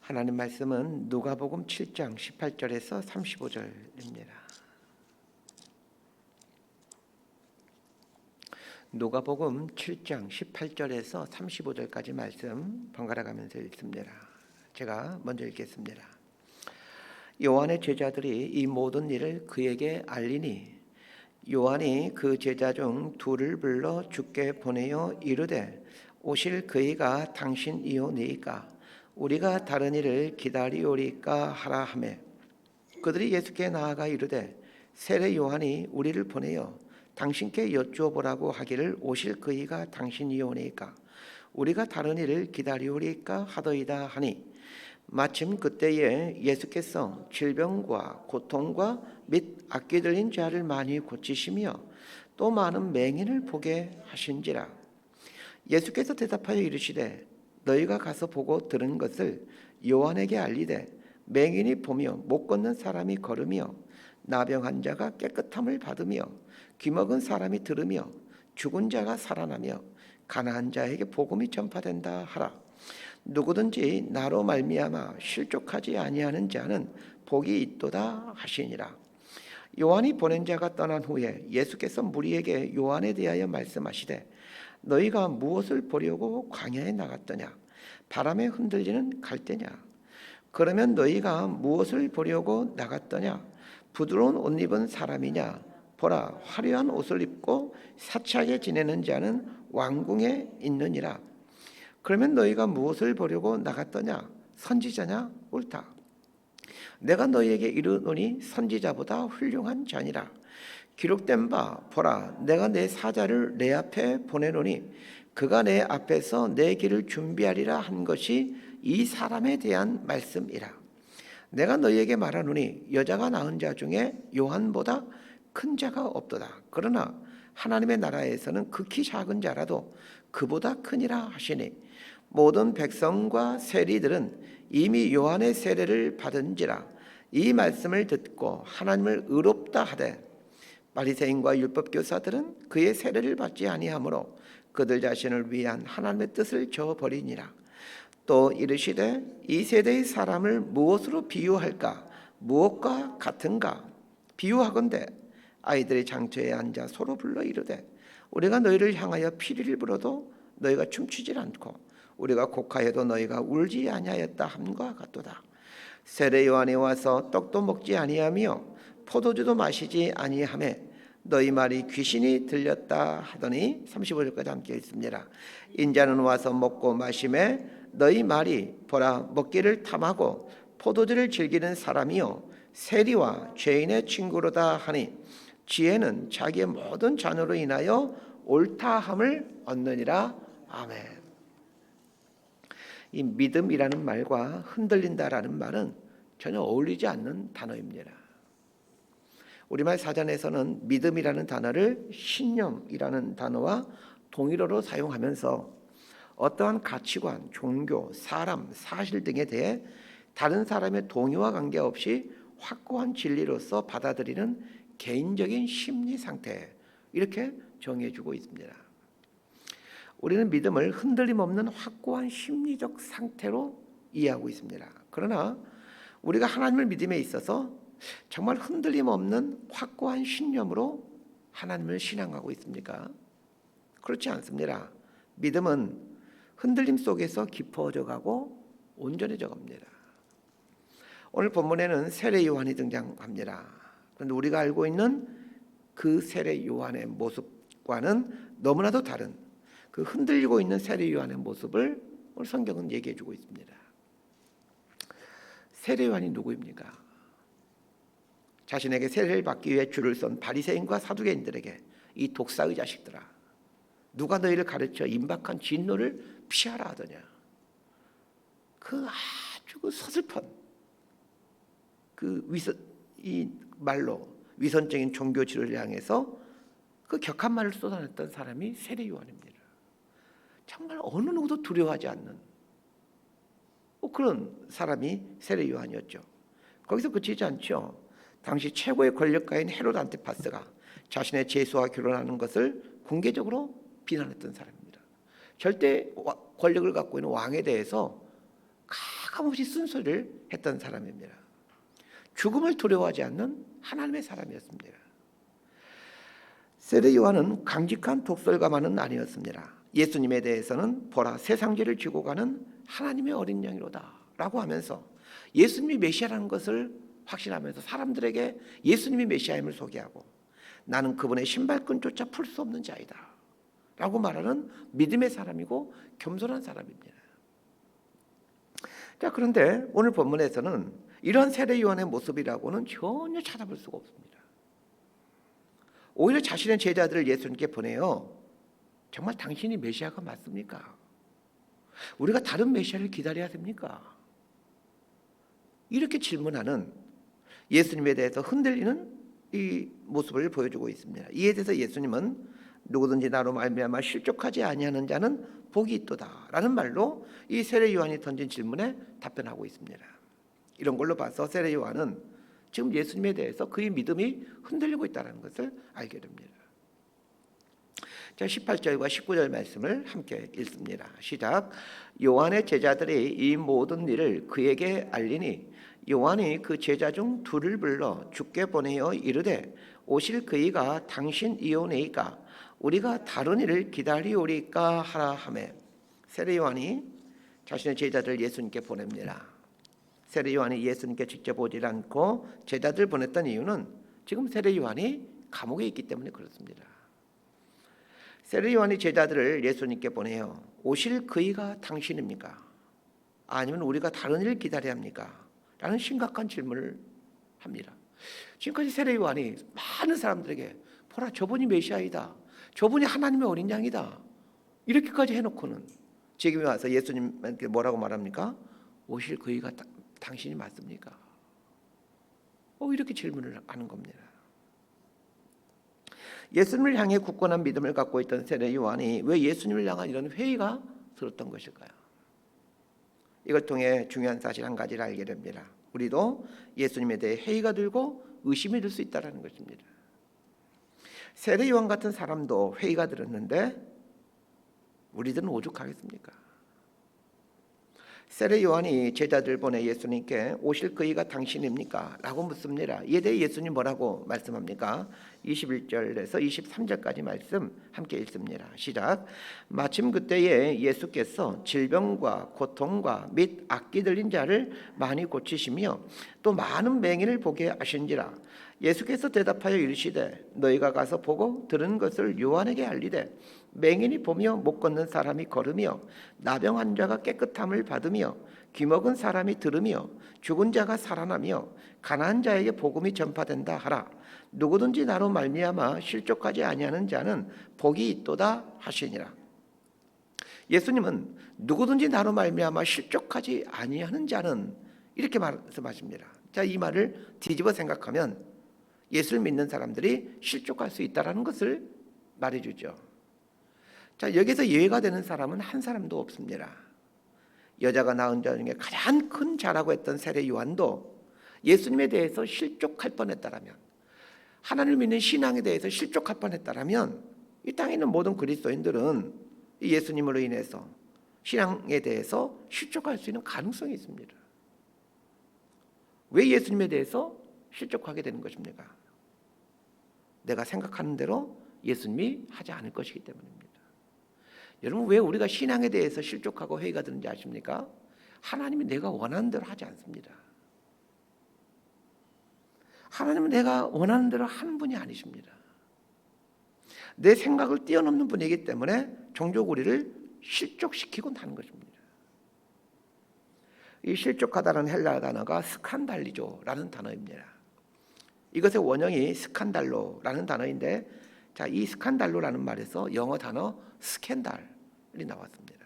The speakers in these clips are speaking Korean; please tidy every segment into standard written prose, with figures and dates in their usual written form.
하나님 말씀은 누가복음 7장 18절에서 35절입니다. 누가복음 7장 18절에서 35절까지 말씀 번갈아 가면서 읽습니다. 제가 먼저 읽겠습니다. 요한의 제자들이 이 모든 일을 그에게 알리니 요한이 그 제자 중 둘을 불러 주께 보내어 이르되 오실 그이가 당신이오니이까 우리가 다른 이를 기다리오리까 하라 하매 그들이 예수께 나아가 이르되 세례 요한이 우리를 보내어 당신께 여쭈어보라고 하기를 오실 그이가 당신이오니이까 우리가 다른 이를 기다리오리까 하더이다 하니 마침 그때에 예수께서 질병과 고통과 및 악귀 들린 자를 많이 고치시며 또 많은 맹인을 보게 하신지라. 예수께서 대답하여 이르시되 너희가 가서 보고 들은 것을 요한에게 알리되 맹인이 보며 못 걷는 사람이 걸으며 나병한 자가 깨끗함을 받으며 귀먹은 사람이 들으며 죽은 자가 살아나며 가난한 자에게 복음이 전파된다 하라. 누구든지 나로 말미암아 실족하지 아니하는 자는 복이 있도다 하시니라. 요한이 보낸 자가 떠난 후에 예수께서 무리에게 요한에 대하여 말씀하시되 너희가 무엇을 보려고 광야에 나갔더냐? 바람에 흔들리는 갈대냐? 그러면 너희가 무엇을 보려고 나갔더냐? 부드러운 옷 입은 사람이냐? 보라, 화려한 옷을 입고 사치하게 지내는 자는 왕궁에 있느니라. 그러면 너희가 무엇을 보려고 나갔더냐? 선지자냐? 옳다. 내가 너희에게 이르노니 선지자보다 훌륭한 자니라. 기록된 바 보라 내가 내 사자를 내 앞에 보내노니 그가 내 앞에서 내 길을 준비하리라 한 것이 이 사람에 대한 말씀이라. 내가 너희에게 말하노니 여자가 낳은 자 중에 요한보다 큰 자가 없도다. 그러나 하나님의 나라에서는 극히 작은 자라도 그보다 크니라 하시니 모든 백성과 세리들은 이미 요한의 세례를 받은지라. 이 말씀을 듣고 하나님을 의롭다 하되 바리새인과 율법교사들은 그의 세례를 받지 아니하므로 그들 자신을 위한 하나님의 뜻을 저버리니라. 또 이르시되 이 세대의 사람을 무엇으로 비유할까? 무엇과 같은가? 비유하건대 아이들이 장터에 앉아 서로 불러 이르되 우리가 너희를 향하여 피리를 불어도 너희가 춤추질 않고 우리가 곡하여도 너희가 울지 아니하였다 함과 같도다. 세례 요한이 와서 떡도 먹지 아니하며 포도주도 마시지 아니하매 너희 말이 귀신이 들렸다 하더니 35절까지 함께 읽습니다. 인자는 와서 먹고 마시매 너희 말이 보라 먹기를 탐하고 포도주를 즐기는 사람이요 세리와 죄인의 친구로다 하니 지혜는 자기의 모든 자녀로 인하여 옳다함을 얻느니라. 아멘. 이 믿음이라는 말과 흔들린다라는 말은 전혀 어울리지 않는 단어입니다. 우리말 사전에서는 믿음이라는 단어를 신념이라는 단어와 동일어로 사용하면서 어떠한 가치관, 종교, 사람, 사실 등에 대해 다른 사람의 동의와 관계없이 확고한 진리로서 받아들이는 개인적인 심리 상태 이렇게 정의해주고 있습니다. 우리는 믿음을 흔들림 없는 확고한 심리적 상태로 이해하고 있습니다. 그러나 우리가 하나님을 믿음에 있어서 정말 흔들림 없는 확고한 신념으로 하나님을 신앙하고 있습니까? 그렇지 않습니다. 믿음은 흔들림 속에서 깊어져 가고 온전해져 갑니다. 오늘 본문에는 세례 요한이 등장합니다. 그런데 우리가 알고 있는 그 세례 요한의 모습과는 너무나도 다른 그 흔들리고 있는 세례 요한의 모습을 오늘 성경은 얘기해 주고 있습니다. 세례 요한이 누구입니까? 자신에게 세례를 받기 위해 줄을 선 바리새인과 사두개인들에게 이 독사의 자식들아 누가 너희를 가르쳐 임박한 진노를 피하라 하더냐. 그 아주 그 서슬픈 이 말로 위선적인 종교지를 향해서 그 격한 말을 쏟아냈던 사람이 세례 요한입니다. 정말 어느 누구도 두려워하지 않는 그런 사람이 세례 요한이었죠. 거기서 그치지 않죠. 당시 최고의 권력가인 헤롯 안티파스가 자신의 제수와 결혼하는 것을 공개적으로 비난했던 사람입니다. 절대 권력을 갖고 있는 왕에 대해서 가감없이 순서를 했던 사람입니다. 죽음을 두려워하지 않는 하나님의 사람이었습니다. 세례 요한은 강직한 독설가만은 아니었습니다. 예수님에 대해서는 보라 세상죄를 지고 가는 하나님의 어린 양이로다 라고 하면서 예수님이 메시아라는 것을 확신하면서 사람들에게 예수님이 메시아임을 소개하고 나는 그분의 신발끈조차 풀 수 없는 자이다 라고 말하는 믿음의 사람이고 겸손한 사람입니다. 자, 그런데 오늘 본문에서는 이러한 세례 요한의 모습이라고는 전혀 찾아볼 수가 없습니다. 오히려 자신의 제자들을 예수님께 보내요. 정말 당신이 메시아가 맞습니까? 우리가 다른 메시아를 기다려야 됩니까? 이렇게 질문하는 예수님에 대해서 흔들리는 이 모습을 보여주고 있습니다. 이에 대해서 예수님은 누구든지 나로 말미암아 실족하지 아니하는 자는 복이 있도다라는 말로 이 세례 요한이 던진 질문에 답변하고 있습니다. 이런 걸로 봐서 세례 요한은 지금 예수님에 대해서 그의 믿음이 흔들리고 있다는 것을 알게 됩니다. 자, 18절과 19절 말씀을 함께 읽습니다. 시작. 요한의 제자들이 이 모든 일을 그에게 알리니 요한이 그 제자 중 둘을 불러 주께 보내어 이르되 오실 그이가 당신이오니이까 우리가 다른 일을 기다리오리까 하라 하매. 세례 요한이 자신의 제자들 예수님께 보냅니다. 세례 요한이 예수님께 직접 오지 않고 제자들 보냈던 이유는 지금 세례 요한이 감옥에 있기 때문에 그렇습니다. 세례 요한이 제자들을 예수님께 보내요. 오실 그이가 당신입니까? 아니면 우리가 다른 일을 기다려야 합니까? 라는 심각한 질문을 합니다. 지금까지 세례 요한이 많은 사람들에게 보라 저분이 메시아이다. 저분이 하나님의 어린 양이다. 이렇게까지 해놓고는 지금 와서 예수님께 뭐라고 말합니까? 오실 그이가 당신이 맞습니까? 이렇게 질문을 하는 겁니다. 예수님을 향해 굳건한 믿음을 갖고 있던 세례 요한이 왜 예수님을 향한 이런 회의가 들었던 것일까요? 이걸 통해 중요한 사실 한 가지를 알게 됩니다. 우리도 예수님에 대해 회의가 들고 의심이 들 수 있다는 것입니다. 세례 요한 같은 사람도 회의가 들었는데 우리들은 오죽하겠습니까? 세례 요한이 제자들 보내 예수님께 오실 그이가 당신입니까? 라고 묻습니다. 이에 대해 예수님 뭐라고 말씀합니까? 21절에서 23절까지 말씀 함께 읽습니다. 시작. 마침 그때에 예수께서 질병과 고통과 및 악기 들린 자를 많이 고치시며 또 많은 맹인을 보게 하신지라. 예수께서 대답하여 이르시되 너희가 가서 보고 들은 것을 요한에게 알리되 맹인이 보며 못 걷는 사람이 걸으며 나병 환자가 깨끗함을 받으며 귀먹은 사람이 들으며 죽은 자가 살아나며 가난한 자에게 복음이 전파된다 하라. 누구든지 나로 말미암아 실족하지 아니하는 자는 복이 있도다 하시니라. 예수님은 누구든지 나로 말미암아 실족하지 아니하는 자는 이렇게 말씀하십니다. 자, 이 말을 뒤집어 생각하면 예수를 믿는 사람들이 실족할 수 있다는 것을 말해주죠. 자, 여기서 예외가 되는 사람은 한 사람도 없습니다. 여자가 낳은 자 중에 가장 큰 자라고 했던 세례 요한도 예수님에 대해서 실족할 뻔했다라면, 하나님을 믿는 신앙에 대해서 실족할 뻔했다라면 이 땅에 있는 모든 그리스도인들은 예수님으로 인해서 신앙에 대해서 실족할 수 있는 가능성이 있습니다. 왜 예수님에 대해서 실족하게 되는 것입니까? 내가 생각하는 대로 예수님이 하지 않을 것이기 때문입니다. 여러분, 왜 우리가 신앙에 대해서 실족하고 회의가 드는지 아십니까? 하나님이 내가 원하는 대로 하지 않습니다. 하나님은 내가 원하는 대로 하는 분이 아니십니다. 내 생각을 뛰어넘는 분이기 때문에 종종 우리를 실족시키곤 하는 것입니다. 이 실족하다는 헬라 단어가 스칸달리조라는 단어입니다. 이것의 원형이 스칸달로라는 단어인데, 자, 이 스칸달로라는 말에서 영어 단어 스캔달이 나왔습니다.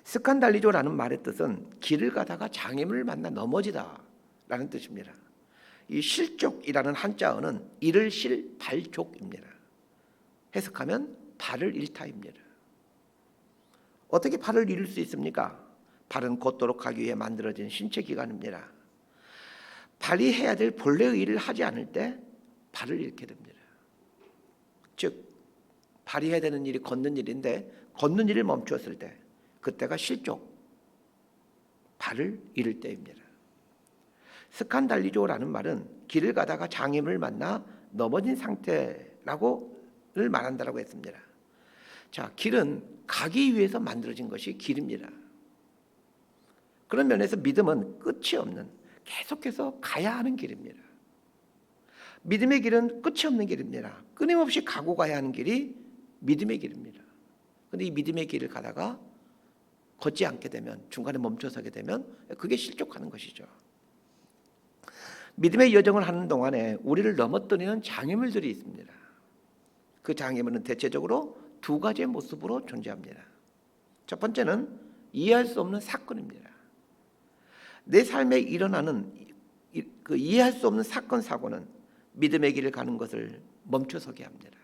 스칸달리조라는 말의 뜻은 길을 가다가 장애물을 만나 넘어지다라는 뜻입니다. 이 실족이라는 한자어는 이를 실 발족입니다. 해석하면 발을 잃다입니다. 어떻게 발을 잃을 수 있습니까? 발은 걷도록 하기 위해 만들어진 신체 기관입니다. 발이 해야 될 본래의 일을 하지 않을 때 발을 잃게 됩니다. 즉, 발이 해야 되는 일이 걷는 일인데 걷는 일을 멈추었을 때 그때가 실족, 발을 잃을 때입니다. 스칸달리조라는 말은 길을 가다가 장애물을 만나 넘어진 상태라고를 말한다라고 했습니다. 자, 길은 가기 위해서 만들어진 것이 길입니다. 그런 면에서 믿음은 끝이 없는, 계속해서 가야 하는 길입니다. 믿음의 길은 끝이 없는 길입니다. 끊임없이 가고 가야 하는 길이 믿음의 길입니다. 그런데 이 믿음의 길을 가다가 걷지 않게 되면, 중간에 멈춰서게 되면 그게 실족하는 것이죠. 믿음의 여정을 하는 동안에 우리를 넘어뜨리는 장애물들이 있습니다. 그 장애물은 대체적으로 두 가지의 모습으로 존재합니다. 첫 번째는 이해할 수 없는 사건입니다. 내 삶에 일어나는 그 이해할 수 없는 사건, 사고는 믿음의 길을 가는 것을 멈춰서게 합니다.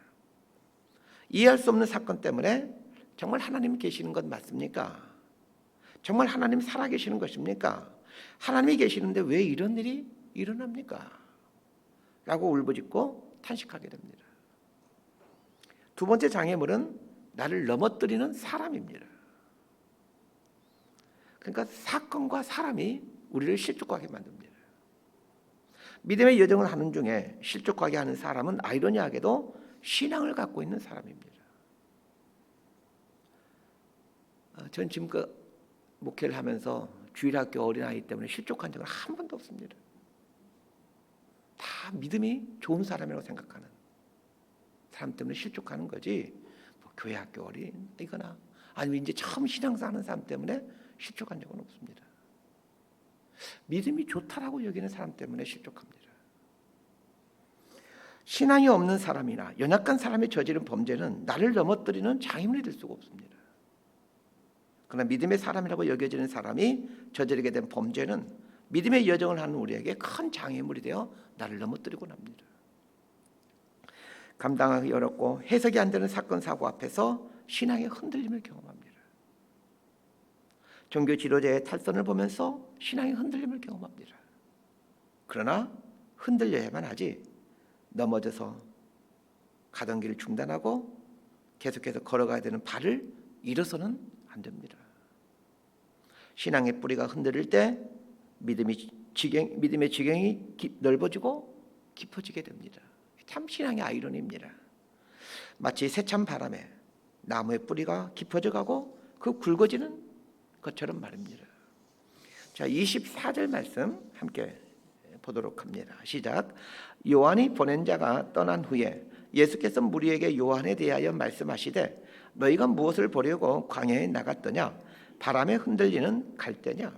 이해할 수 없는 사건 때문에 정말 하나님 계시는 것 맞습니까? 정말 하나님 살아계시는 것입니까? 하나님이 계시는데 왜 이런 일이 일어납니까? 라고 울부짖고 탄식하게 됩니다. 두 번째 장애물은 나를 넘어뜨리는 사람입니다. 그러니까 사건과 사람이 우리를 실족하게 만듭니다. 믿음의 여정을 하는 중에 실족하게 하는 사람은 아이러니하게도 신앙을 갖고 있는 사람입니다. 전 지금껏 목회를 하면서 주일학교 어린아이 때문에 실족한 적은 한 번도 없습니다. 다 믿음이 좋은 사람이라고 생각하는 사람 때문에 실족하는 거지, 뭐 교회 학교 어린이거나 아니면 이제 처음 신앙생활 하는 사람 때문에 실족한 적은 없습니다. 믿음이 좋다라고 여기는 사람 때문에 실족합니다. 신앙이 없는 사람이나 연약한 사람이 저지른 범죄는 나를 넘어뜨리는 장애물이 될 수가 없습니다. 그러나 믿음의 사람이라고 여겨지는 사람이 저지르게 된 범죄는 믿음의 여정을 하는 우리에게 큰 장애물이 되어 나를 넘어뜨리곤 합니다. 감당하기 어렵고 해석이 안 되는 사건 사고 앞에서 신앙의 흔들림을 경험합니다. 종교 지도자의 탈선을 보면서 신앙의 흔들림을 경험합니다. 그러나 흔들려야만 하지, 넘어져서 가던 길을 중단하고 계속해서 걸어가야 되는 발을 잃어서는 안 됩니다. 신앙의 뿌리가 흔들릴 때 믿음의 지경이 넓어지고 깊어지게 됩니다. 참 신앙의 아이러니입니다. 마치 세찬 바람에 나무의 뿌리가 깊어져 가고 그 굵어지는 것처럼 말입니다. 자, 24절 말씀 함께 보도록 합니다. 시작. 요한이 보낸 자가 떠난 후에 예수께서 무리에게 요한에 대하여 말씀하시되 너희가 무엇을 보려고 광야에 나갔더냐? 바람에 흔들리는 갈대냐?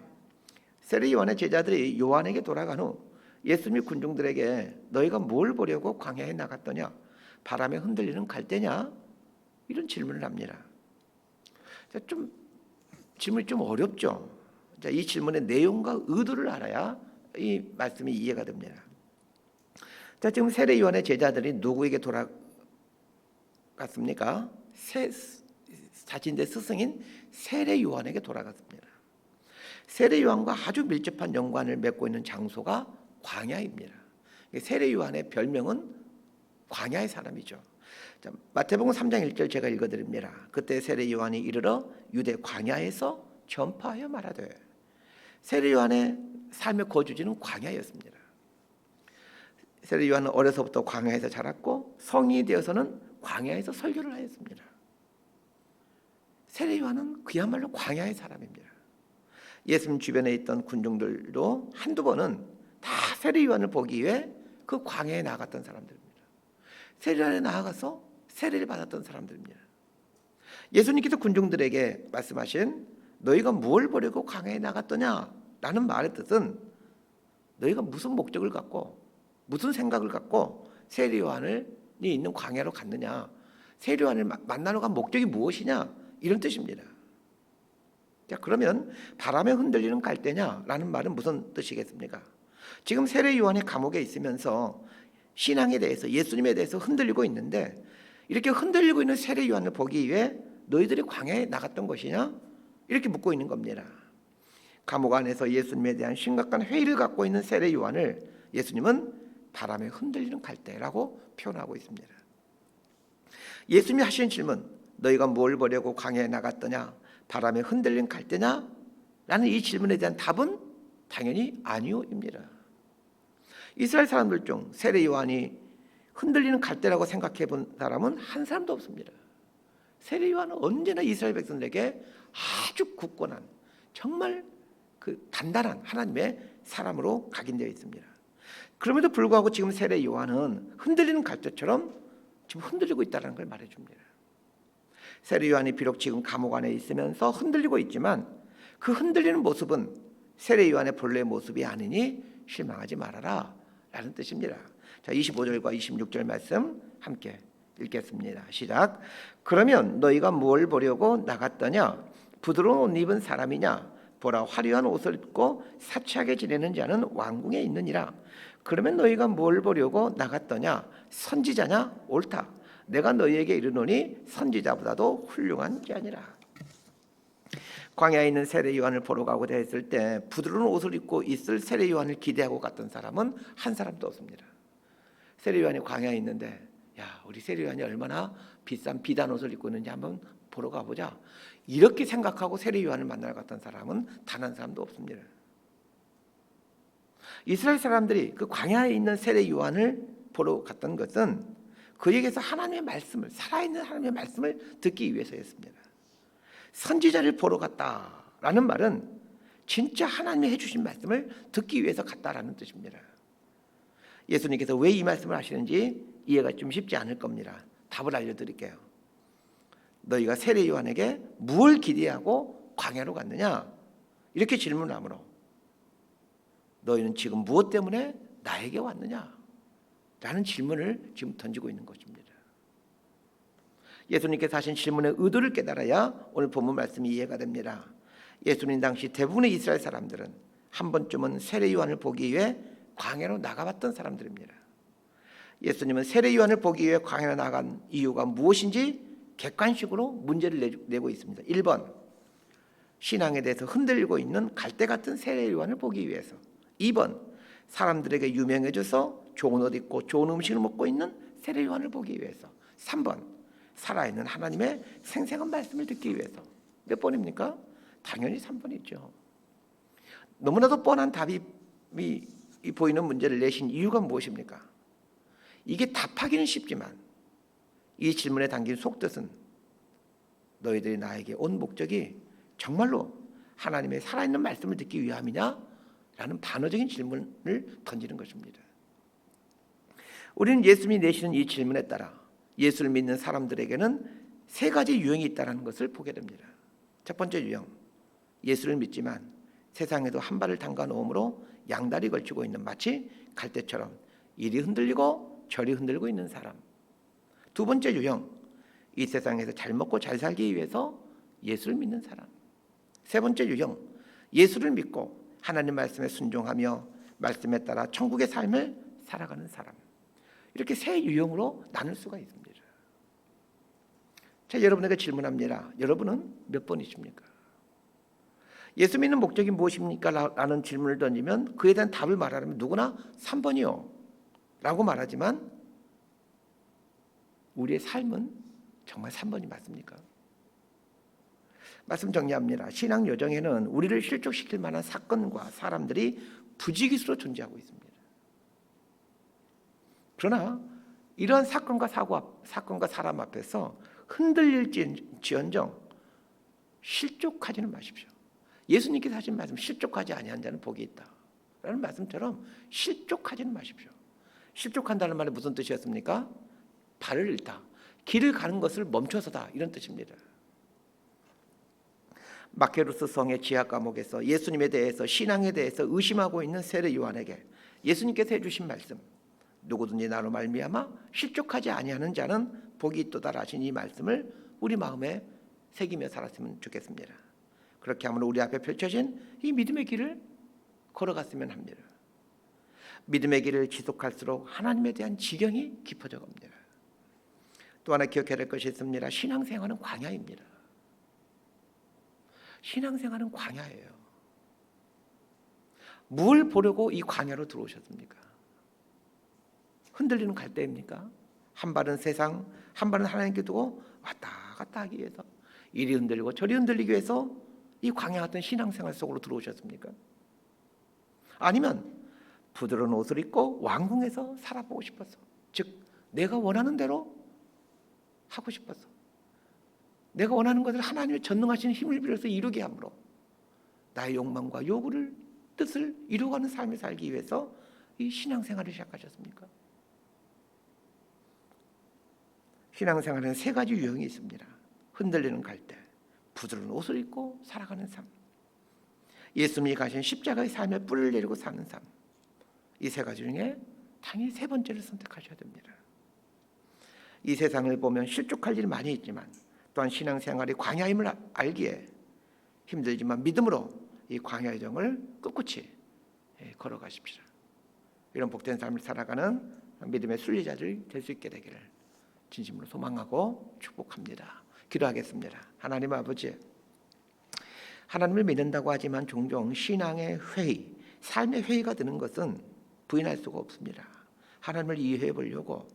세례 요한의 제자들이 요한에게 돌아간 후 예수님이 군중들에게 너희가 뭘 보려고 광야에 나갔더냐? 바람에 흔들리는 갈대냐? 이런 질문을 합니다. 좀 질문이 좀 어렵죠. 자, 이 질문의 내용과 의도를 알아야 이 말씀이 이해가 됩니다. 자, 지금 세례 요한의 제자들이 누구에게 돌아갔습니까? 자신의 스승인 세례 요한에게 돌아갔습니다. 세례 요한과 아주 밀접한 연관을 맺고 있는 장소가 광야입니다. 세례 요한의 별명은 광야의 사람이죠. 자, 마태복음 3장 1절 제가 읽어드립니다. 그때 세례 요한이 이르러 유대 광야에서 전파하여 말하되, 세례 요한의 삶의 거주지는 광야였습니다. 세례 요한은 어려서부터 광야에서 자랐고 성인이 되어서는 광야에서 설교를 하였습니다. 세례 요한은 그야말로 광야의 사람입니다. 예수님 주변에 있던 군중들도 한두 번은 다 세례 요한을 보기 위해 그 광야에 나갔던 사람들입니다. 세례 요한에 나아가서 세례를 받았던 사람들입니다. 예수님께서 군중들에게 말씀하신 너희가 무엇을 보려고 광야에 나갔더냐? 라는 말의 뜻은 너희가 무슨 목적을 갖고 무슨 생각을 갖고 세례 요한이 있는 광야로 갔느냐? 세례 요한을 만나러 간 목적이 무엇이냐? 이런 뜻입니다. 자, 그러면 바람에 흔들리는 갈대냐라는 말은 무슨 뜻이겠습니까? 지금 세례 요한이 감옥에 있으면서 신앙에 대해서, 예수님에 대해서 흔들리고 있는데, 이렇게 흔들리고 있는 세례 요한을 보기 위해 너희들이 광야에 나갔던 것이냐? 이렇게 묻고 있는 겁니다. 감옥 안에서 예수님에 대한 심각한 회의를 갖고 있는 세례 요한을 예수님은 바람에 흔들리는 갈대라고 표현하고 있습니다. 예수님이 하신 질문, 너희가 뭘 보려고 광야에 나갔더냐? 바람에 흔들린 갈대냐? 라는 이 질문에 대한 답은 당연히 아니요입니다. 이스라엘 사람들 중 세례 요한이 흔들리는 갈대라고 생각해 본 사람은 한 사람도 없습니다. 세례 요한은 언제나 이스라엘 백성들에게 아주 굳건한, 정말 그 단단한 하나님의 사람으로 각인되어 있습니다. 그럼에도 불구하고 지금 세례 요한은 흔들리는 갈대처럼 지금 흔들리고 있다는 걸 말해줍니다. 세례 요한이 비록 지금 감옥 안에 있으면서 흔들리고 있지만 그 흔들리는 모습은 세례 요한의 본래의 모습이 아니니 실망하지 말아라 라는 뜻입니다. 자, 25절과 26절 말씀 함께 읽겠습니다. 시작. 그러면 너희가 뭘 보려고 나갔더냐? 부드러운 옷 입은 사람이냐? 보라, 화려한 옷을 입고 사치하게 지내는 자는 왕궁에 있느니라. 그러면 너희가 뭘 보려고 나갔더냐? 선지자냐? 옳다. 내가 너희에게 이르노니 선지자보다도 훌륭한 자니라. 광야에 있는 세례 요한을 보러 가고자 했을 때 부드러운 옷을 입고 있을 세례 요한을 기대하고 갔던 사람은 한 사람도 없습니다. 세례 요한이 광야에 있는데, 야, 우리 세례 요한이 얼마나 비싼 비단 옷을 입고 있는지 한번 보러 가보자, 이렇게 생각하고 세례 요한을 만나러 갔던 사람은 단 한 사람도 없습니다. 이스라엘 사람들이 그 광야에 있는 세례 요한을 보러 갔던 것은 그에게서 하나님의 말씀을, 살아있는 하나님의 말씀을 듣기 위해서였습니다. 선지자를 보러 갔다라는 말은 진짜 하나님이 해주신 말씀을 듣기 위해서 갔다라는 뜻입니다. 예수님께서 왜 이 말씀을 하시는지 이해가 좀 쉽지 않을 겁니다. 답을 알려드릴게요. 너희가 세례 요한에게 무엇을 기대하고 광야로 갔느냐? 이렇게 질문하므로 너희는 지금 무엇 때문에 나에게 왔느냐? 라는 질문을 지금 던지고 있는 것입니다. 예수님께서 하신 질문의 의도를 깨달아야 오늘 본문 말씀이 이해가 됩니다. 예수님 당시 대부분의 이스라엘 사람들은 한 번쯤은 세례 요한을 보기 위해 광야로 나가봤던 사람들입니다. 예수님은 세례 요한을 보기 위해 광야로 나간 이유가 무엇인지 객관식으로 문제를 내고 있습니다. 1번, 신앙에 대해서 흔들리고 있는 갈대 같은 세례 요한을 보기 위해서. 2번, 사람들에게 유명해져서 좋은 옷 입고 좋은 음식을 먹고 있는 세례 요한을 보기 위해서. 3번, 살아있는 하나님의 생생한 말씀을 듣기 위해서. 몇 번입니까? 당연히 3번이죠. 너무나도 뻔한 답이 보이는 문제를 내신 이유가 무엇입니까? 이게 답하기는 쉽지만 이 질문에 담긴 속뜻은 너희들이 나에게 온 목적이 정말로 하나님의 살아있는 말씀을 듣기 위함이냐? 라는 반어적인 질문을 던지는 것입니다. 우리는 예수님이 내시는 이 질문에 따라 예수를 믿는 사람들에게는 세 가지 유형이 있다는 것을 보게 됩니다. 첫 번째 유형, 예수를 믿지만 세상에도 한 발을 담가 놓음으로 양다리 걸치고 있는, 마치 갈대처럼 이리 흔들리고 저리 흔들고 있는 사람. 두 번째 유형, 이 세상에서 잘 먹고 잘 살기 위해서 예수를 믿는 사람. 세 번째 유형, 예수를 믿고 하나님 말씀에 순종하며 말씀에 따라 천국의 삶을 살아가는 사람. 이렇게 세 유형으로 나눌 수가 있습니다. 제가 여러분에게 질문합니다. 여러분은 몇 번이십니까? 예수 믿는 목적이 무엇입니까? 라는 질문을 던지면 그에 대한 답을 말하려면 누구나 3번이요 라고 말하지만 우리의 삶은 정말 3번이 맞습니까? 말씀 정리합니다. 신앙 여정에는 우리를 실족시킬 만한 사건과 사람들이 부지기수로 존재하고 있습니다. 그러나 이러한 사건과 사람 앞에서 흔들릴지언정 실족하지는 마십시오. 예수님께서 하신 말씀, 실족하지 아니한 자는 복이 있다 라는 말씀처럼 실족하지는 마십시오. 실족한다는 말이 무슨 뜻이었습니까? 발을 잃다, 길을 가는 것을 멈춰서다, 이런 뜻입니다. 마케루스 성의 지하 감옥에서 예수님에 대해서, 신앙에 대해서 의심하고 있는 세례 요한에게 예수님께서 해주신 말씀, 누구든지 나로 말미암아 실족하지 아니하는 자는 복이 있도다 하신 이 말씀을 우리 마음에 새기며 살았으면 좋겠습니다. 그렇게 하면 우리 앞에 펼쳐진 이 믿음의 길을 걸어갔으면 합니다. 믿음의 길을 지속할수록 하나님에 대한 지경이 깊어져 갑니다. 또 하나 기억해야 될 것이 있습니다. 신앙생활은 광야입니다. 신앙생활은 광야예요. 뭘 보려고 이 광야로 들어오셨습니까? 흔들리는 갈대입니까? 한 발은 세상, 한 발은 하나님께 두고 왔다 갔다 하기 위해서, 이리 흔들리고 저리 흔들리기 위해서 이 광야 같은 신앙생활 속으로 들어오셨습니까? 아니면 부드러운 옷을 입고 왕궁에서 살아보고 싶어서, 즉 내가 원하는 대로 하고 싶어서, 내가 원하는 것을 하나님의 전능하신 힘을 빌어서 이루게 함으로 나의 욕망과 요구를 뜻을 이루어가는 삶을 살기 위해서 이 신앙생활을 시작하셨습니까? 신앙생활에는 세 가지 유형이 있습니다. 흔들리는 갈대, 부드러운 옷을 입고 살아가는 삶, 예수님이 가신 십자가의 삶에 뿔을 내리고 사는 삶. 이 세 가지 중에 당연히 세 번째를 선택하셔야 됩니다. 이 세상을 보면 실족할 일이 많이 있지만 또한 신앙생활이 광야임을 알기에 힘들지만 믿음으로 이 광야의 정을 꿋꿋이 걸어가십시오. 이런 복된 삶을 살아가는 믿음의 순리자들이 될 수 있게 되기를 진심으로 소망하고 축복합니다. 기도하겠습니다. 하나님 아버지, 하나님을 믿는다고 하지만 종종 신앙의 회의, 삶의 회의가 되는 것은 부인할 수가 없습니다. 하나님을 이해해 보려고,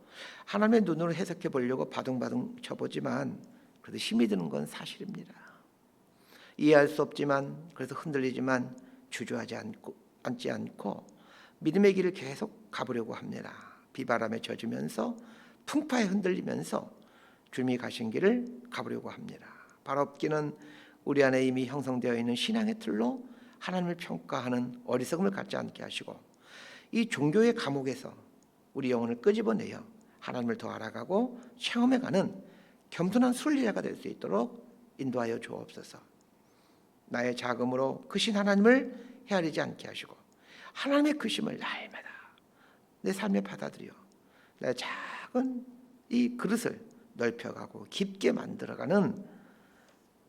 하나님의 눈으로 해석해 보려고 바둥바둥 쳐보지만 그래도 힘이 드는 건 사실입니다. 이해할 수 없지만, 그래서 흔들리지만 주저하지 않지 않고 믿음의 길을 계속 가보려고 합니다. 비바람에 젖으면서 풍파에 흔들리면서 주님이 가신 길을 가보려고 합니다. 바로없기는 우리 안에 이미 형성되어 있는 신앙의 틀로 하나님을 평가하는 어리석음을 갖지 않게 하시고, 이 종교의 감옥에서 우리 영혼을 끄집어내어 하나님을 더 알아가고 체험해가는 겸손한 순리자가 될 수 있도록 인도하여 주옵소서. 나의 자금으로 크신 하나님을 헤아리지 않게 하시고 하나님의 크심을 날마다 내 삶에 받아들여 내 작은 이 그릇을 넓혀가고 깊게 만들어가는,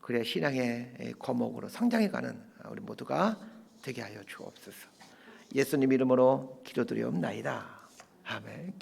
그래야 신앙의 거목으로 성장해가는 우리 모두가 되게 하여 주옵소서. 예수님 이름으로 기도드리옵나이다. 아멘.